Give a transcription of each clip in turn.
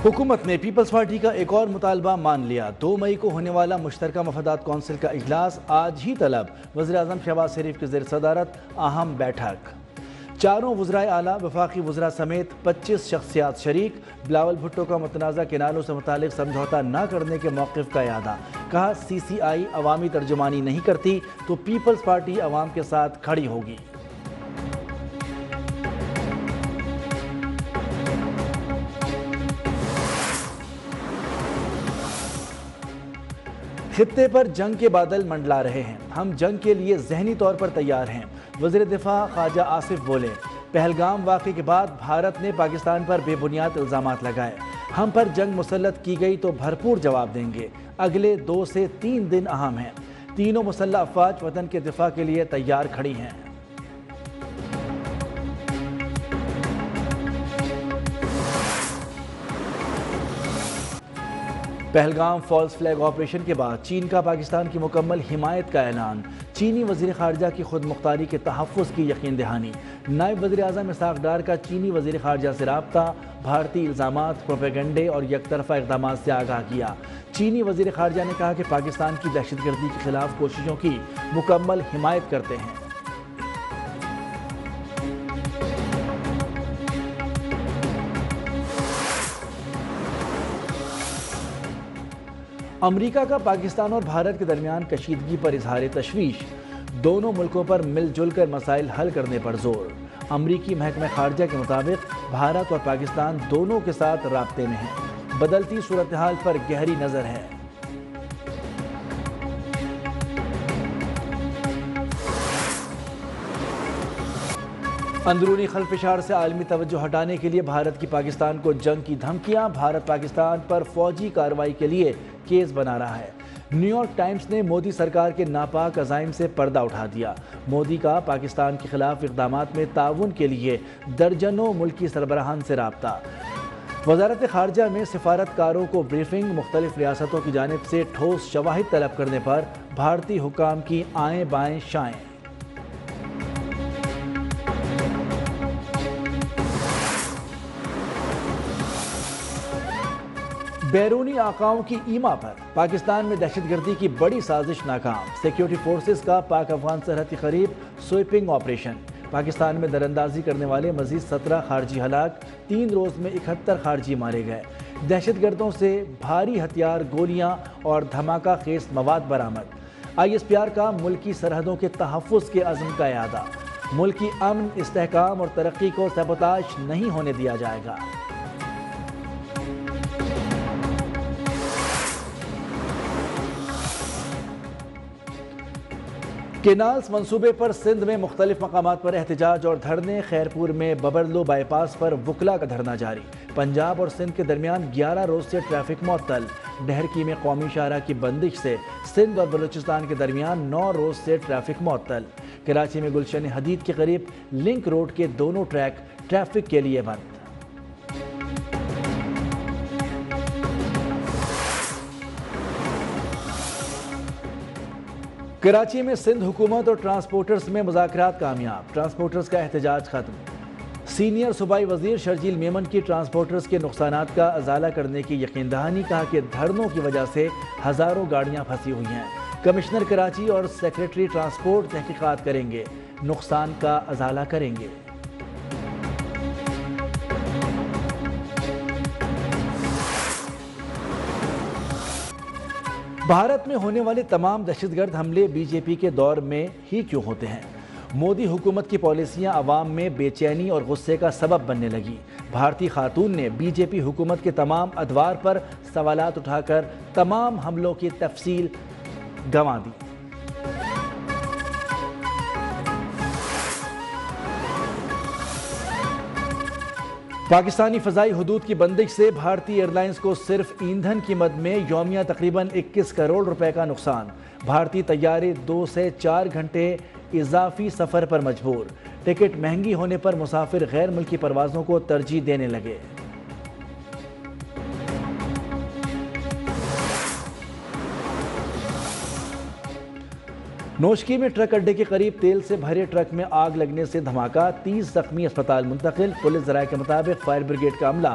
حکومت نے Peoples party کا ایک اور مطالبہ مان لیا۔ 2 مئی کو ہونے والا مشترکہ مفادات کونسل کا اجلاس آج ہی طلب۔ وزیر اعظم شہباز شریف کی زیر صدارت اہم بیٹھک۔ چاروں وزرائے اعلیٰ، وفاقی وزراء سمیت 25 شخصیات شریک۔ بلاول بھٹو کا متنازع کینالوں سے متعلق سمجھوتہ نہ کرنے کے موقف کا اعادہ۔ کہا سی سی آئی عوامی ترجمانی نہیں کرتی تو پیپلز پارٹی عوام کے ساتھ کھڑی ہوگی۔ خطے پر جنگ کے بادل منڈلا رہے ہیں، ہم جنگ کے لیے ذہنی طور پر تیار ہیں۔ وزیر دفاع خواجہ آصف بولے، پہلگام واقعے کے بعد بھارت نے پاکستان پر بے بنیاد الزامات لگائے، ہم پر جنگ مسلط کی گئی تو بھرپور جواب دیں گے۔ اگلے 2 سے 3 دن اہم ہیں، تینوں مسلح افواج وطن کے دفاع کے لیے تیار کھڑی ہیں۔ پہلگام فالس فلیگ آپریشن کے بعد چین کا پاکستان کی مکمل حمایت کا اعلان۔ چینی وزیر خارجہ کی خود مختاری کے تحفظ کی یقین دہانی۔ نائب وزیر اعظم اسحاق ڈار کا چینی وزیر خارجہ سے رابطہ، بھارتی الزامات، پروپیگنڈے اور یک طرفہ اقدامات سے آگاہ کیا۔ چینی وزیر خارجہ نے کہا کہ پاکستان کی دہشت گردی کے خلاف کوششوں کی مکمل حمایت کرتے ہیں۔ امریکہ کا پاکستان اور بھارت کے درمیان کشیدگی پر اظہار تشویش، دونوں ملکوں پر مل جل کر مسائل حل کرنے پر زور۔ امریکی محکمہ خارجہ کے مطابق بھارت اور پاکستان دونوں کے ساتھ رابطے میں ہیں، بدلتی صورتحال پر گہری نظر ہے۔ اندرونی خلفشار سے عالمی توجہ ہٹانے کے لیے بھارت کی پاکستان کو جنگ کی دھمکیاں، بھارت پاکستان پر فوجی کارروائی کے لیے کیس بنا رہا ہے۔ نیو یارک ٹائمز نے مودی سرکار کے ناپاک عزائم سے پردہ اٹھا دیا۔ مودی کا پاکستان کے خلاف اقدامات میں تعاون کے لیے درجنوں ملکی سربراہان سے رابطہ۔ وزارت خارجہ میں سفارتکاروں کو بریفنگ، مختلف ریاستوں کی جانب سے ٹھوس شواہد طلب کرنے پر بھارتی حکام کی آئیں بائیں شائیں۔ بیرونی آقاؤں کی ایما پر پاکستان میں دہشت گردی کی بڑی سازش ناکام۔ سیکیورٹی فورسز کا پاک افغان سرحد کے قریب سویپنگ آپریشن۔ پاکستان میں دراندازی کرنے والے مزید 17 خارجی ہلاک، 3 روز میں 71 خارجی مارے گئے۔ دہشت گردوں سے بھاری ہتھیار، گولیاں اور دھماکہ خیز مواد برآمد۔ آئی ایس پی آر کا ملکی سرحدوں کے تحفظ کے عزم کا اعادہ۔ ملکی امن، استحکام اور ترقی کو سیبوتاژ نہیں ہونے دیا جائے گا۔ کینالز منصوبے پر سندھ میں مختلف مقامات پر احتجاج اور دھرنے۔ خیرپور میں ببرلو بائی پاس پر وکلاء کا دھرنا جاری۔ پنجاب اور سندھ کے درمیان 11 روز سے ٹریفک معطل۔ ڈہرکی میں قومی شاہراہ کی بندش سے سندھ اور بلوچستان کے درمیان 9 روز سے ٹریفک معطل۔ کراچی میں گلشن حدید کے قریب لنک روڈ کے دونوں ٹریک ٹریفک کے لیے بند۔ کراچی میں سندھ حکومت اور ٹرانسپورٹرز میں مذاکرات کامیاب، ٹرانسپورٹرز کا احتجاج ختم۔ سینئر صوبائی وزیر شرجیل میمن کی ٹرانسپورٹرز کے نقصانات کا ازالہ کرنے کی یقین دہانی۔ کہا کہ دھرنوں کی وجہ سے ہزاروں گاڑیاں پھنسی ہوئی ہیں۔ کمشنر کراچی اور سیکریٹری ٹرانسپورٹ تحقیقات کریں گے، نقصان کا ازالہ کریں گے۔ بھارت میں ہونے والے تمام دہشت گرد حملے بی جے پی کے دور میں ہی کیوں ہوتے ہیں؟ مودی حکومت کی پالیسیاں عوام میں بے چینی اور غصے کا سبب بننے لگی۔ بھارتی خاتون نے بی جے پی حکومت کے تمام ادوار پر سوالات اٹھا کر تمام حملوں کی تفصیل گنوا دی۔ پاکستانی فضائی حدود کی بندش سے بھارتی ایئر لائنز کو صرف ایندھن کی مد میں یومیہ تقریباً 21 کروڑ روپے کا نقصان۔ بھارتی طیارے 2 سے 4 گھنٹے اضافی سفر پر مجبور۔ ٹکٹ مہنگی ہونے پر مسافر غیر ملکی پروازوں کو ترجیح دینے لگے۔ نوشکی میں ٹرک اڈے کے قریب تیل سے بھرے ٹرک میں آگ لگنے سے دھماکہ، 30 زخمی اسپتال منتقل۔ پولیس ذرائع کے مطابق فائر بریگیڈ کا عملہ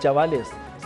44,